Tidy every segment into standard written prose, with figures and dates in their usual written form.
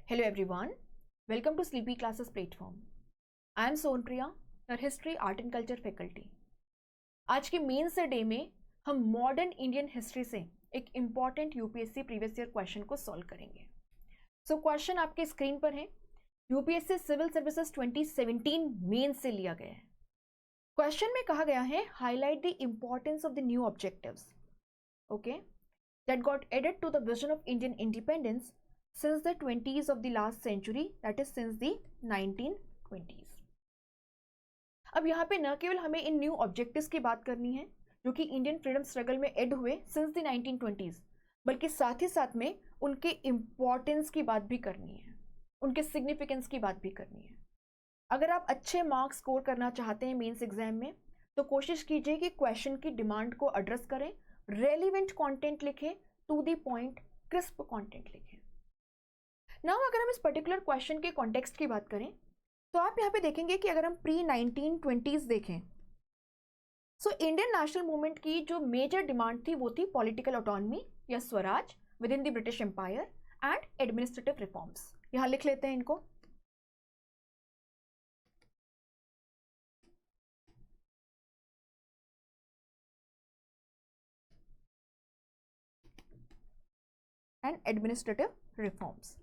Hello everyone, welcome to Sleepy Classes platform. I am Sonpriya, your History, Art and Culture faculty. आज के main से day में हम modern Indian history से एक important UPSC previous year question को solve करेंगे. सो क्वेश्चन आपके स्क्रीन पर है. यूपीएससी सिविल सर्विसेज 2017 मेन से लिया गया है. क्वेश्चन में कहा गया है highlight the importance of the new objectives okay that got added to the vision of Indian independence since the 20s of the last century, that is since the 1920s. अब यहाँ पे न केवल हमें इन न्यू ऑब्जेक्टिव्स की बात करनी है जो कि इंडियन फ्रीडम स्ट्रगल में एड हुए सिंस द 1920s, बल्कि साथ ही साथ में उनके इम्पोर्टेंस की बात भी करनी है, उनके सिग्निफिकेंस की बात भी करनी है. अगर आप अच्छे मार्क्स स्कोर करना चाहते हैं मेंस एग्जाम में तो कोशिश कीजिए कि क्वेश्चन की डिमांड को एड्रेस करें, रेलिवेंट कंटेंट लिखें, to the point crisp content लिखें. नाउ अगर हम इस पर्टिकुलर क्वेश्चन के कॉन्टेक्स्ट की बात करें तो आप यहाँ पे देखेंगे कि अगर हम प्री 1920s देखें सो इंडियन नेशनल मूवमेंट की जो मेजर डिमांड थी वो थी पॉलिटिकल ऑटोनॉमी या Swaraj within the British empire and administrative reforms. यहाँ लिख लेते हैं इनको. And administrative reforms.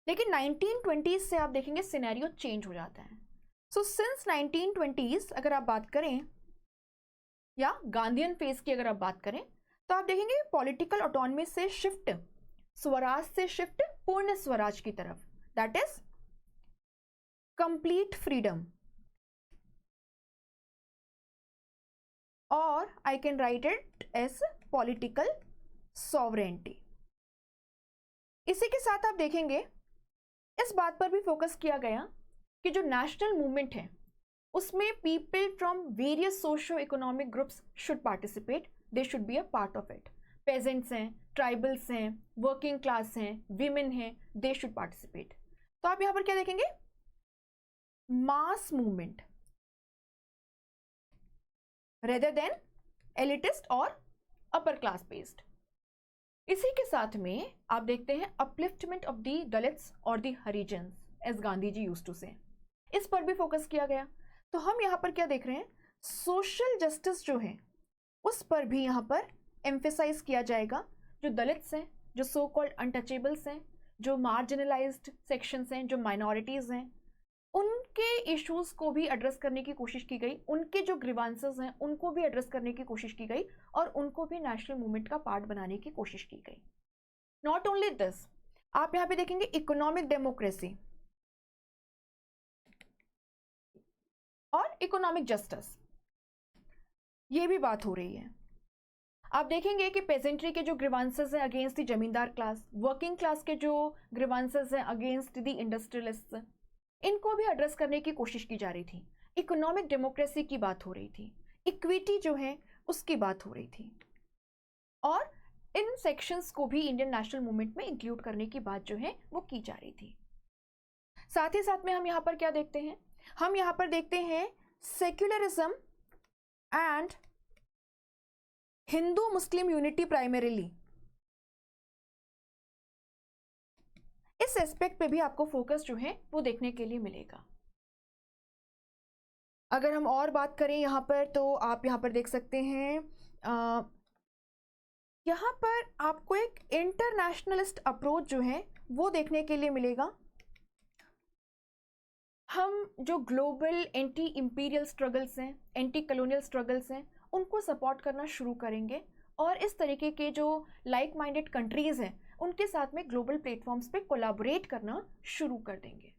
लेकिन 1920s से आप देखेंगे सिनेरियो चेंज हो जाता है. सो सिंस 1920s अगर आप बात करें या गांधीयन फेज की अगर आप बात करें तो आप देखेंगे पॉलिटिकल ऑटोनॉमी से शिफ्ट, स्वराज से शिफ्ट पूर्ण स्वराज की तरफ, दैट इज कंप्लीट फ्रीडम, और I can write it as political sovereignty. इसी के साथ आप देखेंगे इस बात पर भी फोकस किया गया कि जो नेशनल मूवमेंट है उसमें people from various socio economic groups should participate, they should be a part of it. Pageants हैं, ट्राइबल्स हैं, वर्किंग क्लास हैं, विमेन हैं, दे शुड पार्टिसिपेट. तो आप यहां पर क्या देखेंगे, mass movement rather than elitist और अपर क्लास बेस्ड. इसी के साथ में आप देखते हैं अपलिफ्टमेंट ऑफ दी दलित्स और the Harijans as Gandhi ji used to say, इस पर भी फोकस किया गया. तो हम यहाँ पर क्या देख रहे हैं, सोशल जस्टिस जो है उस पर भी यहाँ पर एम्फेसाइज किया जाएगा. जो दलित्स हैं, जो सो कॉल्ड अनटचेबल्स हैं, जो मार्जिनलाइज्ड सेक्शंस हैं, जो माइनॉरिटीज हैं, उनके इश्यूज को भी एड्रेस करने की कोशिश की गई. उनके जो ग्रीवांसेस हैं उनको भी एड्रेस करने की कोशिश की गई और उनको भी नेशनल मूवमेंट का पार्ट बनाने की कोशिश की गई. नॉट ओनली दिस, आप यहां पे देखेंगे इकोनॉमिक डेमोक्रेसी और इकोनॉमिक जस्टिस, ये भी बात हो रही है. आप देखेंगे कि पेजेंट्री के जो ग्रीवांसेस हैं अगेंस्ट द जमींदार क्लास, वर्किंग क्लास के जो ग्रीवांसेस हैं अगेंस्ट द इंडस्ट्रियलिस्ट, इनको भी एड्रेस करने की कोशिश की जा रही थी. इकोनॉमिक डेमोक्रेसी की बात हो रही थी, इक्विटी जो है उसकी बात हो रही थी, और इन सेक्शंस को भी इंडियन नेशनल मूवमेंट में इंक्लूड करने की बात जो है वो की जा रही थी. साथ ही साथ में हम यहां पर क्या देखते हैं, हम यहां पर देखते हैं secularism and Hindu Muslim unity primarily. इस एस्पेक्ट पे भी आपको फोकस जो है वो देखने के लिए मिलेगा. अगर हम और बात करें यहाँ पर तो आप यहाँ पर देख सकते हैं यहाँ पर आपको एक इंटरनेशनलिस्ट अप्रोच जो है वो देखने के लिए मिलेगा. हम जो ग्लोबल एंटी इंपीरियल स्ट्रगल्स हैं, एंटी कॉलोनियल स्ट्रगल्स हैं, उनको सपोर्ट करना शुरू करेंगे और इस तरीके के जो लाइक माइंडेड कंट्रीज हैं उनके साथ में ग्लोबल प्लेटफॉर्म्स पे कोलैबोरेट करना शुरू कर देंगे.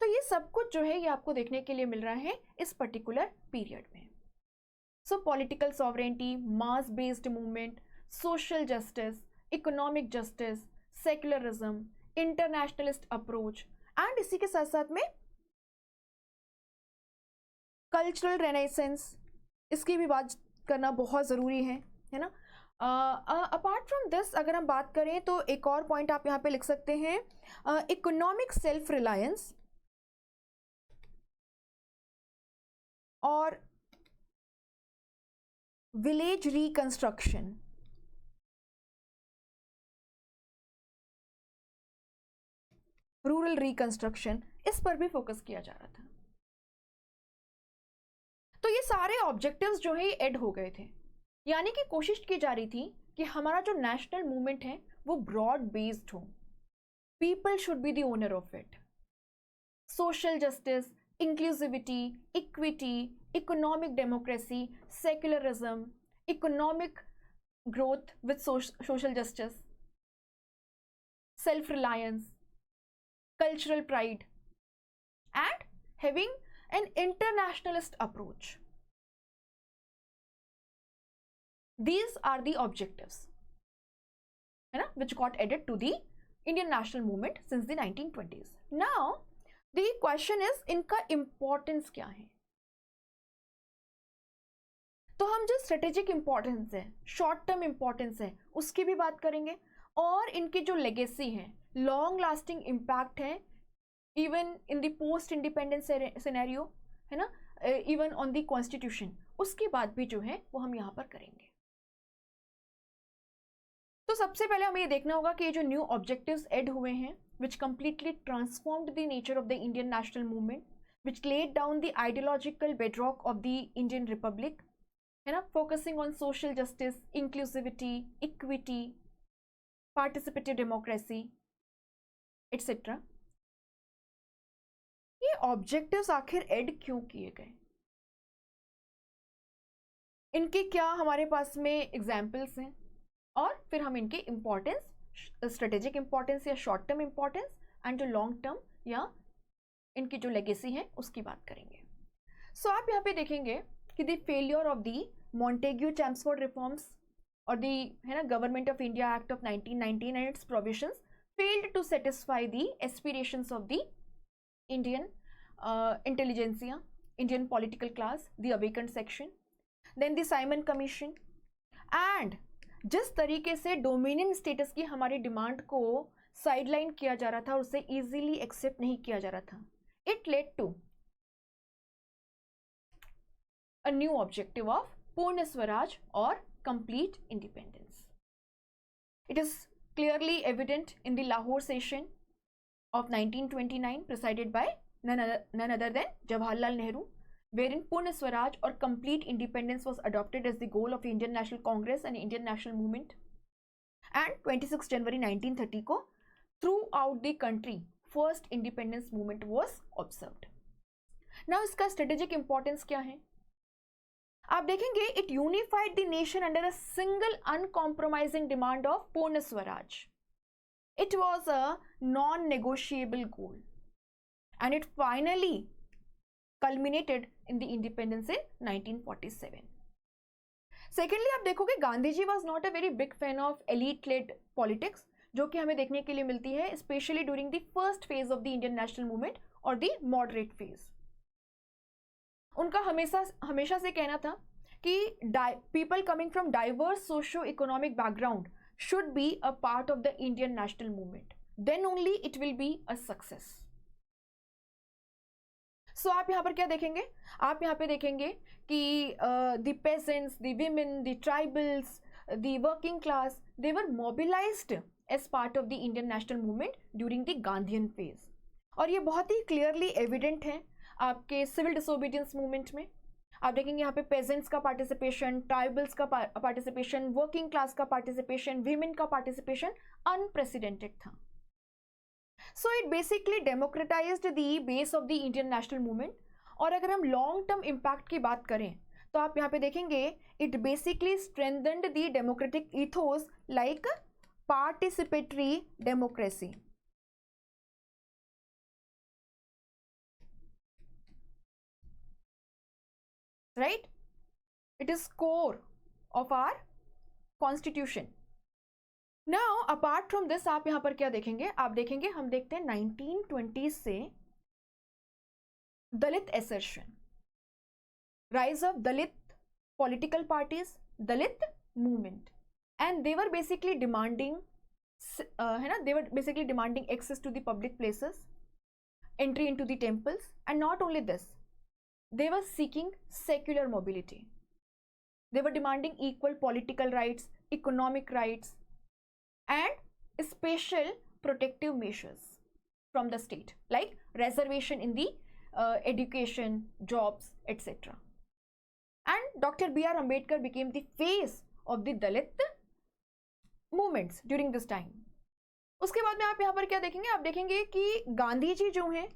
तो ये सब कुछ जो है ये आपको देखने के लिए मिल रहा है इस पर्टिकुलर पीरियड में. सो political sovereignty, mass based movement, social justice, economic justice, secularism, internationalist approach and इसी के साथ साथ में कल्चरल रेनेसेंस, इसकी भी बात करना बहुत ज़रूरी है ना. अपार्ट फ्रॉम दिस अगर हम बात करें तो एक और पॉइंट आप यहाँ पे लिख सकते हैं, इकोनॉमिक सेल्फ रिलायंस और विलेज रिकंस्ट्रक्शन. रूरल रिकंस्ट्रक्शन, इस पर भी फोकस किया जा रहा था। तो ये सारे ऑब्जेक्टिव्स जो है ऐड हो गए थे, यानी कि कोशिश की जा रही थी कि हमारा जो नेशनल मूवमेंट है वो ब्रॉड बेस्ड हो, people should be the owner of it, social justice, inclusivity, equity, economic democracy, secularism, economic growth with social justice, self-reliance, cultural pride, and having an internationalist approach. These are the objectives, which got added to the Indian national movement since the 1920s. Now, the question is, इनका importance क्या है? तो हम जो strategic importance है, short term importance है, उसकी भी बात करेंगे, और इनकी जो लेगेसी है, लॉन्ग लास्टिंग इम्पैक्ट है even in the post independence scenario, है ना, इवन ऑन द कॉन्स्टिट्यूशन, उसकी बात भी जो है वो हम यहाँ पर करेंगे। तो सबसे पहले हमें ये देखना होगा कि ये जो न्यू ऑब्जेक्टिव्स ऐड हुए हैं, which completely transformed the nature of the Indian national movement, which laid down the ideological bedrock of the Indian republic, है ना, focusing on social justice, inclusivity, equity, participative democracy, etcetera. ये objectives आखिर add क्यों किए गए, इनके क्या हमारे पास में एग्जाम्पल्स हैं, और फिर हम इनके इंपॉर्टेंस, स्ट्रेटेजिक इंपॉर्टेंस या शॉर्ट टर्म इंपॉर्टेंस, एंड जो लॉन्ग टर्म या इनकी जो लेगेसी है उसकी बात करेंगे। सो आप यहाँ पे देखेंगे कि the failure of the Montagu-Chelmsford reforms or the Government of India Act of 1919 and its provisions failed to satisfy the aspirations of the Indian intelligentsia, Indian political class, the awakened section. Then the Simon Commission, and जिस तरीके से dominion status की हमारी demand को sideline किया जा रहा था, उसे इजीली एक्सेप्ट नहीं किया जा रहा था, it led to a new objective of Purna Swaraj or complete independence. It is clearly evident in the Lahore session of 1929 presided by none other than Jawaharlal Nehru, wherein Purna Swaraj or complete independence was adopted as the goal of Indian National Congress and Indian National Movement. And 26 January 1930 को throughout the country first independence movement was observed. Now इसका strategic importance क्या है? आप देखेंगे, it unified the nation under a single uncompromising demand of Purna Swaraj. It was a non negotiable goal and it finally culminated in the independence in 1947. Secondly आप देखोगे, Gandhi ji was not a very big fan of elite led politics, जो कि हमें देखने के लिए मिलती है especially during the first phase of the Indian national movement और द मॉडरेट फेज. उनका हमेशा से कहना था कि people coming from diverse socio economic background should be a part of the Indian national movement, then only it will be a success. So आप यहाँ पर क्या देखेंगे, आप यहाँ पे देखेंगे कि the peasants, the women, the tribals, the working class, they were mobilised as part of the Indian national movement during the Gandhian phase. और ये बहुत ही क्लियरली एविडेंट है आपके सिविल डिसोबीडियंस मूवमेंट में. आप देखेंगे यहाँ पे पेजेंट्स का पार्टिसिपेशन, ट्राइबल्स का पार्टिसिपेशन, वर्किंग क्लास का पार्टिसिपेशन, वीमेन का पार्टिसिपेशन अनप्रेसिडेंटेड था. So it basically democratised the base of the Indian national movement. और अगर हम लॉन्ग टर्म इम्पैक्ट की बात करें तो आप यहाँ पे देखेंगे, it basically strengthened the democratic ethos like participatory democracy. Right? It is core of our constitution. Now, apart from this, आप यहाँ पर क्या देखेंगे, आप देखेंगे, हम देखते हैं 1920 से दलित assertion, rise of Dalit political parties, Dalit movement, and they were basically demanding, है ना, they were basically demanding access to the public places, entry into the temples, and not only this, they were seeking secular mobility. They were demanding equal political rights, economic rights, and special protective measures from the state, like reservation in the education, jobs, etc. And Dr. B.R. Ambedkar became the face of the Dalit movements during this time. उसके बाद में आप यहाँ पर क्या देखेंगे, आप देखेंगे कि गांधी जी जो हैं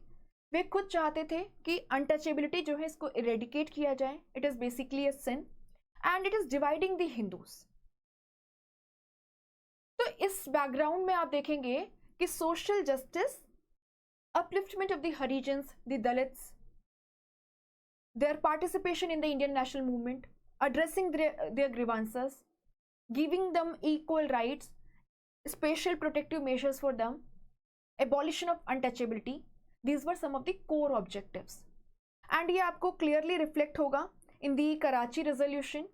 वे खुद चाहते थे कि अनटचेबिलिटी जो है इसको इरेडिकेट किया जाए. It is basically a sin and it is dividing the Hindus. तो इस बैकग्राउंड में आप देखेंगे कि social justice, upliftment of the Harijans, the Dalits, their participation in the Indian national movement, addressing their grievances, giving them equal rights, special protective measures for them, abolition of untouchability, these were some of the core objectives. And ये आपको clearly reflect होगा in the Karachi resolution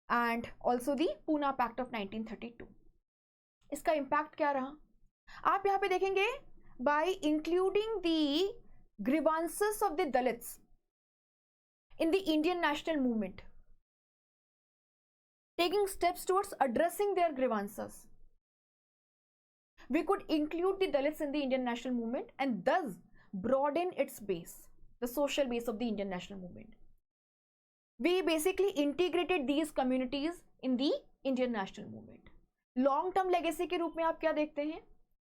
and also the Pune Pact of 1932. इसका impact क्या रहा, आप यहाँ पे देखेंगे, by including the grievances of the Dalits in the Indian national movement, taking steps towards addressing their grievances, we could include the Dalits in the Indian national movement and thus broaden its base, the social base of the Indian national movement. We basically integrated these communities in the Indian national movement. Long term legacy के रूप में आप क्या देखते हैं,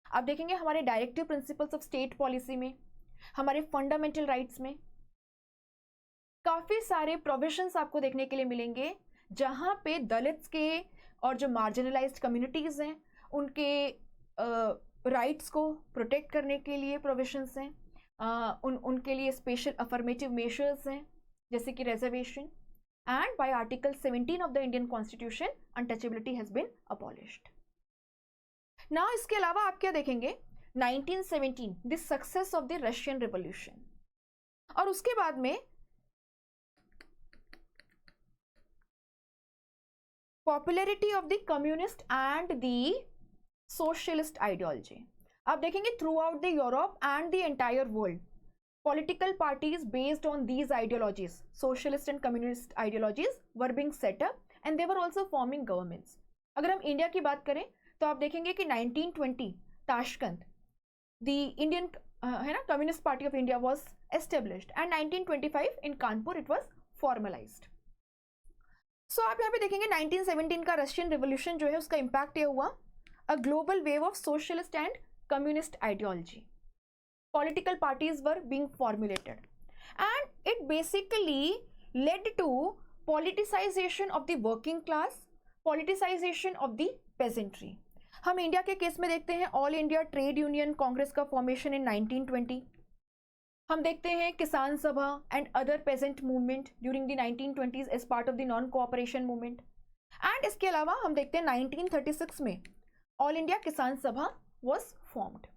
आप देखेंगे हमारे directive principles of state policy में, हमारे फंडामेंटल राइट्स में काफी सारे प्रोविजंस आपको देखने के लिए मिलेंगे जहां पे दलित्स के और जो मार्जिनलाइज्ड कम्युनिटीज हैं उनके राइट्स को प्रोटेक्ट करने के लिए प्रोविजंस हैं, उनके लिए स्पेशल अफर्मेटिव मेजर्स हैं जैसे कि reservation, and by article 17 of the Indian constitution untouchability has been abolished. ना इसके अलावा आप क्या देखेंगे, 1917 the success of the Russian revolution, और उसके बाद में popularity of the communist and the socialist ideology. आप देखेंगे throughout the Europe and the entire world political parties based on these ideologies, socialist and communist ideologies, were being set up and they were also forming governments. अगर हम India की बात करें तो आप देखेंगे कि 1920 ताशकंद the Indian है ना communist party of India was established and 1925 in Kanpur it was formalized. So आप यहाँ पे देखेंगे 1917 का रशियन रिवॉल्यूशन जो है उसका इम्पैक्ट ये हुआ, a global wave of socialist and communist ideology. Political parties were being formulated and it basically led to politicization of the working class, politicization of the peasantry. हम इंडिया के case में देखते हैं all India trade union congress का formation in 1920. हम देखते हैं Kisan Sabha and other peasant movement during the 1920s as part of the non cooperation movement. And इसके अलावा हम देखते हैं 1936 में ऑल इंडिया किसान सभा वॉज फॉर्म्ड.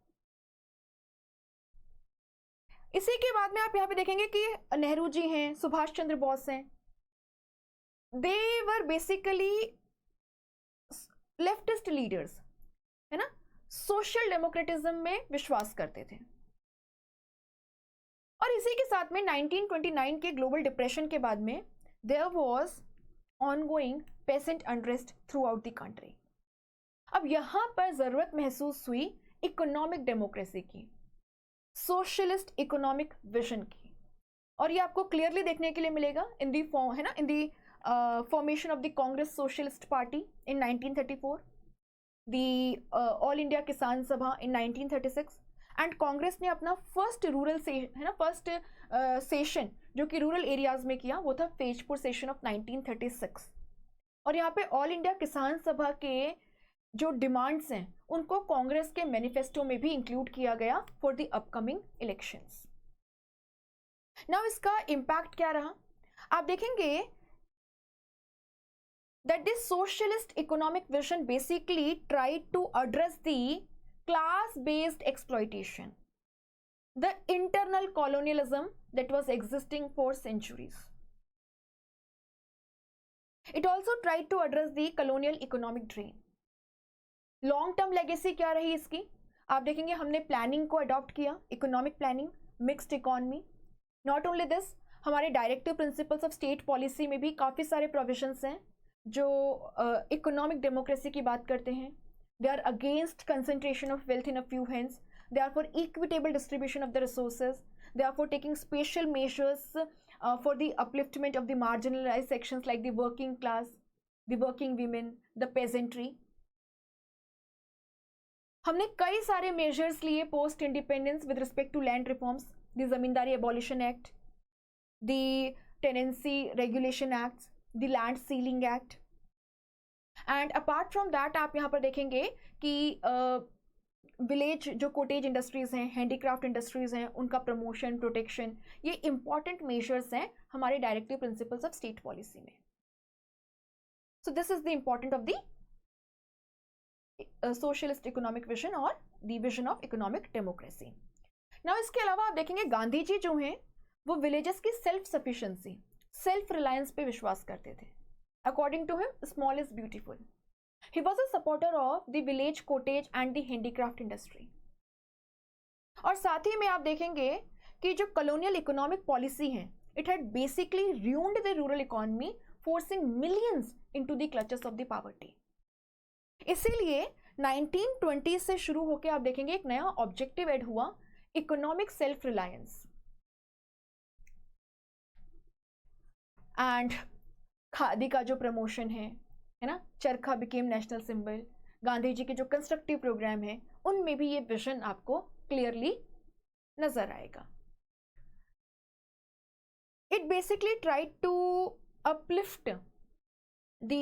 इसी के बाद में आप यहाँ पे देखेंगे कि नेहरू जी हैं, सुभाष चंद्र बोस हैं, they were basically leftist leaders, है ना, सोशल डेमोक्रेटिज्म में विश्वास करते थे. और इसी के साथ में 1929 के ग्लोबल डिप्रेशन के बाद में there was ongoing peasant unrest throughout the country. अब यहां पर जरूरत महसूस हुई इकोनॉमिक डेमोक्रेसी की, सोशलिस्ट इकोनॉमिक विजन की, और ये आपको क्लियरली देखने के लिए मिलेगा इन दी फॉर्म, है ना, in the formation of the Congress Socialist Party in 1934, the All India Kisan Sabha in 1936, and Congress ने अपना फर्स्ट रूरल से, है ना, फर्स्ट सेशन जो कि रूरल एरियाज में किया वो था फेजपुर सेशन ऑफ 1936. और यहाँ पे ऑल इंडिया किसान सभा के जो डिमांड्स हैं उनको कांग्रेस के मैनिफेस्टो में भी इंक्लूड किया गया for the upcoming elections. Now इसका इम्पैक्ट क्या रहा, आप देखेंगे that this socialist economic vision basically tried to address the class based exploitation, the internal colonialism that was existing for centuries. It also tried to address the colonial economic drain. Long term legacy क्या रही इसकी, आप देखेंगे हमने planning को adopt किया, economic planning, mixed economy. Not only this, हमारे directive principles of state policy में भी काफ़ी सारे प्रोविजंस हैं जो इकोनॉमिक डेमोक्रेसी की बात करते हैं. They are against concentration of wealth in a few hands, they are for equitable distribution of the resources, they are for taking special measures for the upliftment of the marginalized sections like the working class, the working women, the peasantry. हमने कई सारे measures लिए post independence with respect to land reforms, the zamindari abolition act, the tenancy regulation act, the land ceiling act. And apart from that आप यहाँ पर देखेंगे कि village जो कोटेज इंडस्ट्रीज हैं, हैंडीक्राफ्ट इंडस्ट्रीज हैं, उनका प्रमोशन, प्रोटेक्शन, ये इंपॉर्टेंट मेजर्स हैं हमारे directive principles of state policy में. So this is the important of the socialist economic vision और the vision of economic democracy. Now इसके अलावा आप देखेंगे गांधी जी जो हैं वो विलेजेस की सेल्फ सफिशिएंसी, सेल्फ रिलायंस पे विश्वास करते थे. According to him small is beautiful. He was a supporter of the village cottage and the handicraft industry. और साथ ही में आप देखेंगे कि जो colonial economic policy है, it had basically ruined the rural economy, forcing millions into the clutches of the poverty. इसीलिए 1920 से शुरू होकर आप देखेंगे एक नया ऑब्जेक्टिव ऐड हुआ, economic self reliance. And khadi का जो प्रमोशन है ना, चरखा became national symbol. Gandhi ji के जो कंस्ट्रक्टिव प्रोग्राम है उनमें भी ये विजन आपको क्लियरली नजर आएगा. It basically tried to uplift the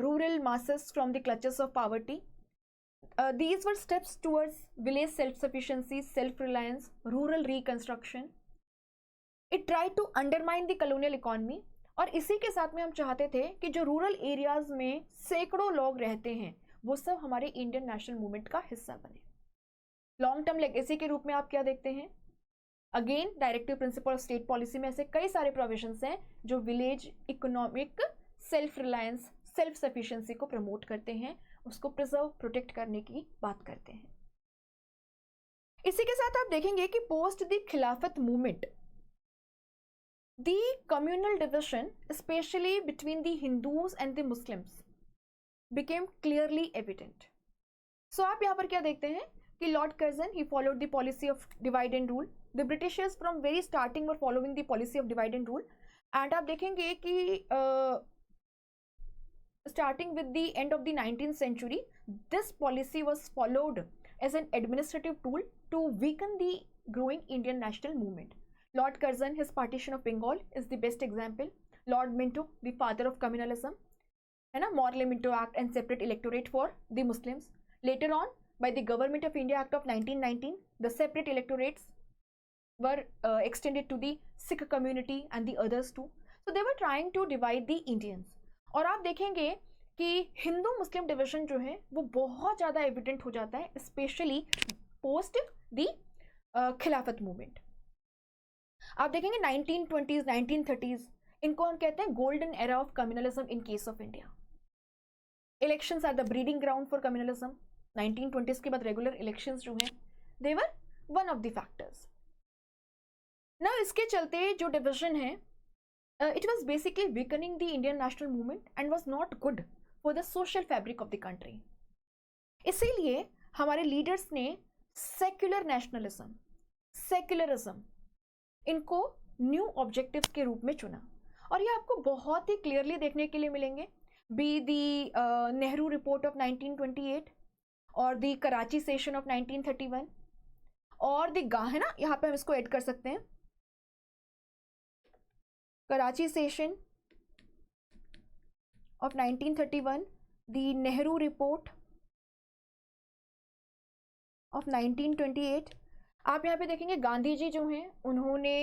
rural masses from the clutches of poverty. These were steps towards village self-sufficiency, self-reliance, rural reconstruction. It tried to undermine the colonial economy. और इसी के साथ में हम चाहते थे कि जो रूरल एरियाज में सैकड़ों लोग रहते हैं वो सब हमारे इंडियन नेशनल मूवमेंट का हिस्सा बने. लॉन्ग टर्म लेगेसी के रूप में आप क्या देखते हैं? Again directive principle of state policy में ऐसे कई सारे प्रोविजंस हैं जो village economic self reliance, self sufficiency को प्रमोट करते हैं, उसको प्रिजर्व, प्रोटेक्ट करने की बात करते हैं. इसी के साथ आप देखेंगे कि post the Khilafat movement the communal division, especially between the Hindus and the Muslims, became clearly evident. So आप यहाँ पर क्या देखते हैं कि Lord Curzon he followed the policy of divide and rule. The Britishers from very starting were following the policy of divide and rule. And आप देखेंगे कि starting with the end of the 19th century, this policy was followed as an administrative tool to weaken the growing Indian national movement. Lord Curzon, his partition of Bengal is the best example. Lord Minto, the father of communalism, and a Morley-Minto Act and separate electorate for the Muslims. Later on, by the Government of India Act of 1919, the separate electorates were extended to the Sikh community and the others too. So they were trying to divide the Indians. और आप देखेंगे कि हिंदू मुस्लिम division जो है वो बहुत ज़्यादा evident हो जाता है, especially post the Khilafat movement. आप देखेंगे 1920s, 1930s, इनको हम कहते हैं golden era of communalism in case of India. Elections are the breeding ground for communalism. 1920s के बाद रेगुलर इलेक्शंस जो हैं they were one of the factors. ना इसके चलते जो डिविजन है it was basically weakening the Indian national movement and was not good for the social fabric of the country. इसीलिए हमारे लीडर्स ने सेक्युलर नेशनलिज्म, सेक्युलरिज्म, इनको न्यू ऑब्जेक्टिव्स के रूप में चुना. और ये आपको बहुत ही क्लियरली देखने के लिए मिलेंगे be the Nehru report of 1928 और दी कराची सेशन ऑफ 1931 और दी है ना, यहाँ पे हम इसको ऐड कर सकते हैं, Karachi session of 1931, the Nehru report of 1928. आप यहाँ पे देखेंगे गांधी जी जो हैं उन्होंने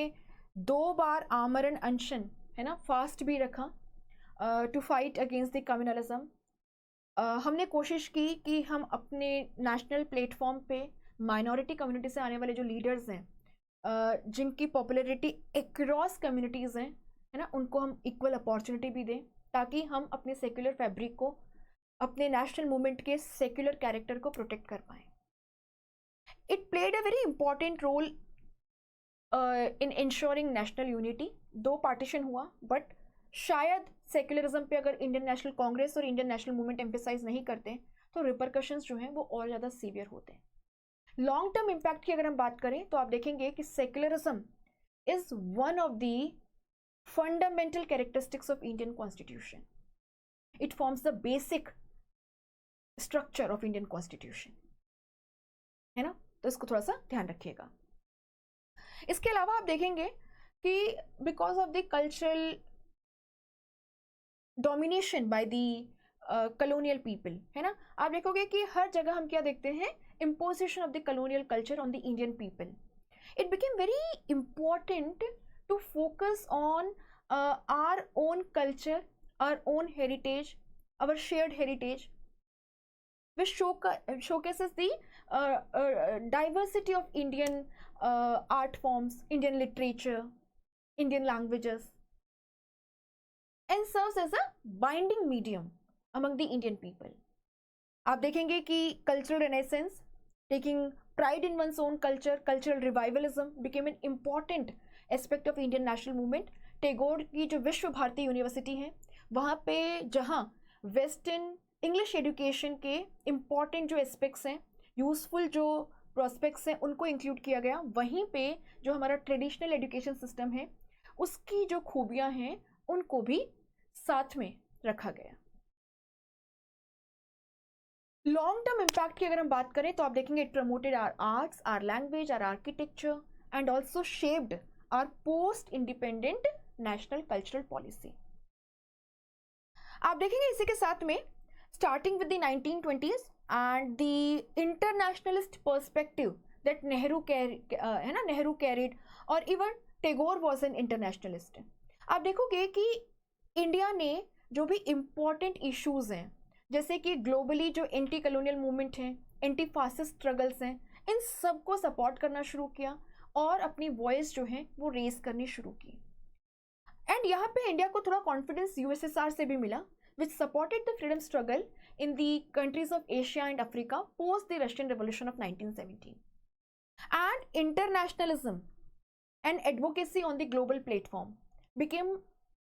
2 बार आमरण अनशन है ना फास्ट भी रखा to fight against the communalism. हमने कोशिश की कि हम अपने नेशनल प्लेटफॉर्म पे माइनॉरिटी कम्युनिटी से आने वाले जो लीडर्स हैं जिनकी पॉपुलैरिटी अक्रॉस कम्युनिटीज़ हैं है ना, उनको हम इक्वल अपॉर्चुनिटी भी दें ताकि हम अपने सेक्युलर फैब्रिक को, अपने नेशनल मूवमेंट के सेक्युलर कैरेक्टर को प्रोटेक्ट कर पाएँ. It played a very important role in ensuring national unity. 2 partition हुआ, बट शायद सेक्युलरिज्म पे अगर इंडियन नेशनल कांग्रेस और इंडियन नेशनल मूवमेंट एम्फेसाइज नहीं करते तो रिपरकशंस जो हैं वो और ज़्यादा सीवियर होते हैं. लॉन्ग टर्म इम्पैक्ट की अगर हम बात करें तो आप देखेंगे कि secularism is one of the fundamental characteristics of Indian constitution. It forms the basic structure of Indian constitution, है ना. तो इसको थोड़ा सा ध्यान रखिएगा. इसके अलावा आप देखेंगे कि because of the cultural domination by the colonial people, है ना, आप देखोगे कि हर जगह हम क्या देखते हैं, imposition of the colonial culture on the Indian people. It became very important to focus on our own culture, our own heritage, our shared heritage, which showcases the diversity of Indian art forms, Indian literature, Indian languages, and serves as a binding medium among the Indian people. आप देखेंगे कि cultural renaissance, taking pride in one's own culture, cultural revivalism became an important aspect of Indian national movement. Tagore की जो विश्व Bharti university है वहाँ पे जहाँ वेस्टर्न इंग्लिश एजुकेशन के इम्पॉर्टेंट जो एस्पेक्ट्स हैं, यूजफुल जो प्रोस्पेक्ट्स हैं, उनको इंक्लूड किया गया, वहीं पे जो हमारा ट्रेडिशनल एजुकेशन सिस्टम है उसकी जो खूबियाँ हैं उनको भी साथ में रखा गया. लॉन्ग टर्म इम्पैक्ट की अगर हम बात करें तो आप देखेंगे it promoted our arts, our language, our architecture and also shaped our post independent national cultural policy. आप देखेंगे इसी के साथ में starting with the 1920s and the internationalist perspective that Nehru carried, और even Tagore was an internationalist. आप देखोगे कि इंडिया ने जो भी इम्पोर्टेंट इश्यूज हैं, जैसे कि ग्लोबली जो एंटी कलोनियल मूवमेंट है, एंटी फासिस्ट स्ट्रगल्स हैं, इन सबको सपोर्ट करना शुरू किया और अपनी वॉइस जो है वो रेज करनी शुरू की. एंड यहाँ पे इंडिया को थोड़ा कॉन्फिडेंस यूएसएसआर से भी मिला, which supported the freedom struggle in the countries of Asia and Africa post the Russian revolution of 1917. And internationalism and advocacy on the global platform became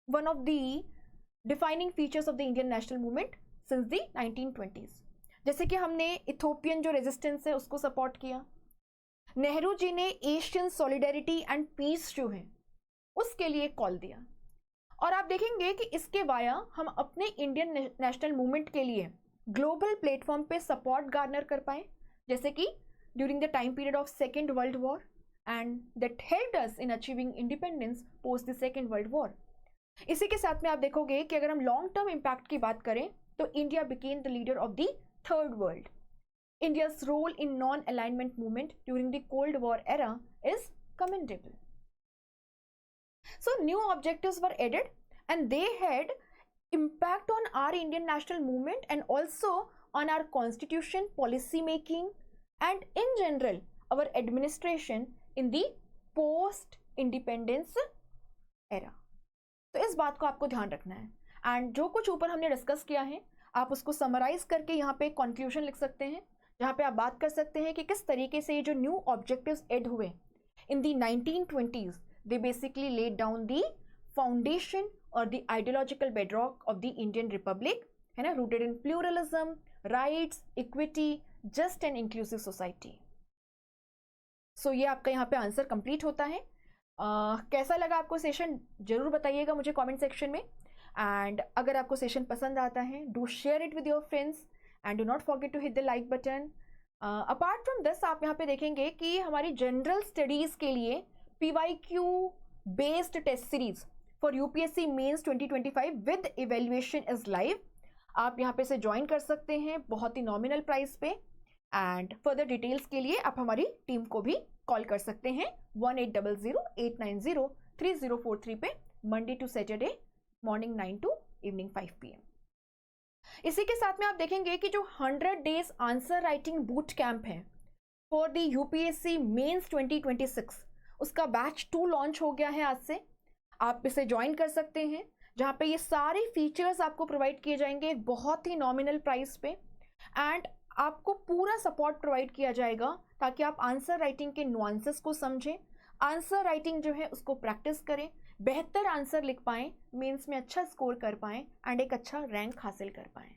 one of the defining features of the Indian national movement since the 1920s. जैसे कि हमने Ethiopian जो resistance है उसको support किया, नेहरू जी ने Asian solidarity and piece जो है उसके लिए कॉल दिया, और आप देखेंगे कि इसके वाया हम अपने इंडियन नेशनल मूवमेंट के लिए ग्लोबल प्लेटफॉर्म पे सपोर्ट गार्नर कर पाए, जैसे कि during the time period of second world war, and that helped us in achieving independence post the second world war. इसी के साथ में आप देखोगे कि अगर हम लॉन्ग टर्म इम्पैक्ट की बात करें तो India became the leader of the third world. India's role in non-alignment movement during the Cold War era is commendable. So new objectives were added and they had impact on our Indian national movement and also on our constitution, policy making and in general our administration in the post independence era. तो इस बात को आपको ध्यान रखना है. And जो कुछ ऊपर हमने डिस्कस किया है आप उसको समराइज करके यहाँ पे कंक्लूजन लिख सकते हैं, जहाँ पे आप बात कर सकते हैं कि किस तरीके से ये जो न्यू ऑब्जेक्टिव्स ऐड हुए in the 1920s, they basically laid down the foundation और the ideological bedrock of the Indian republic, है ना, rooted in pluralism, rights, equity, just and inclusive society. So ये आपका यहाँ पे आंसर कंप्लीट होता है. कैसा लगा आपको सेशन जरूर बताइएगा मुझे कमेंट सेक्शन में. एंड अगर आपको सेशन पसंद आता है do share it with your friends and do not forget to hit the like button. Apart from this आप यहाँ पे देखेंगे कि हमारी जनरल स्टडीज़ के लिए PYQ based test series for UPSC mains 2025 with evaluation is live. आप यहाँ पे से ज्वाइन कर सकते हैं बहुत ही नॉमिनल प्राइस पे. एंड फर्दर डिटेल्स के लिए आप हमारी टीम को भी कॉल कर सकते हैं 1800-890-3043 पे, Monday to Saturday morning 9 to evening 5 PM. इसी के साथ में आप देखेंगे कि जो 100 days answer writing boot camp है फॉर द UPSC मेंस 2026, उसका बैच 2 लॉन्च हो गया है आज से. आप इसे ज्वाइन कर सकते हैं, जहाँ पे ये सारे फीचर्स आपको प्रोवाइड किए जाएंगे बहुत ही नॉमिनल प्राइस पे. एंड आपको पूरा सपोर्ट प्रोवाइड किया जाएगा ताकि आप आंसर राइटिंग के नुआंसेस को समझें, आंसर राइटिंग जो है उसको प्रैक्टिस करें, बेहतर आंसर लिख पाएं, मेंस में अच्छा स्कोर कर पाएं एंड एक अच्छा रैंक हासिल कर पाएं.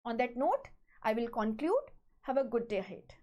On that note I will conclude. Have a good day ahead.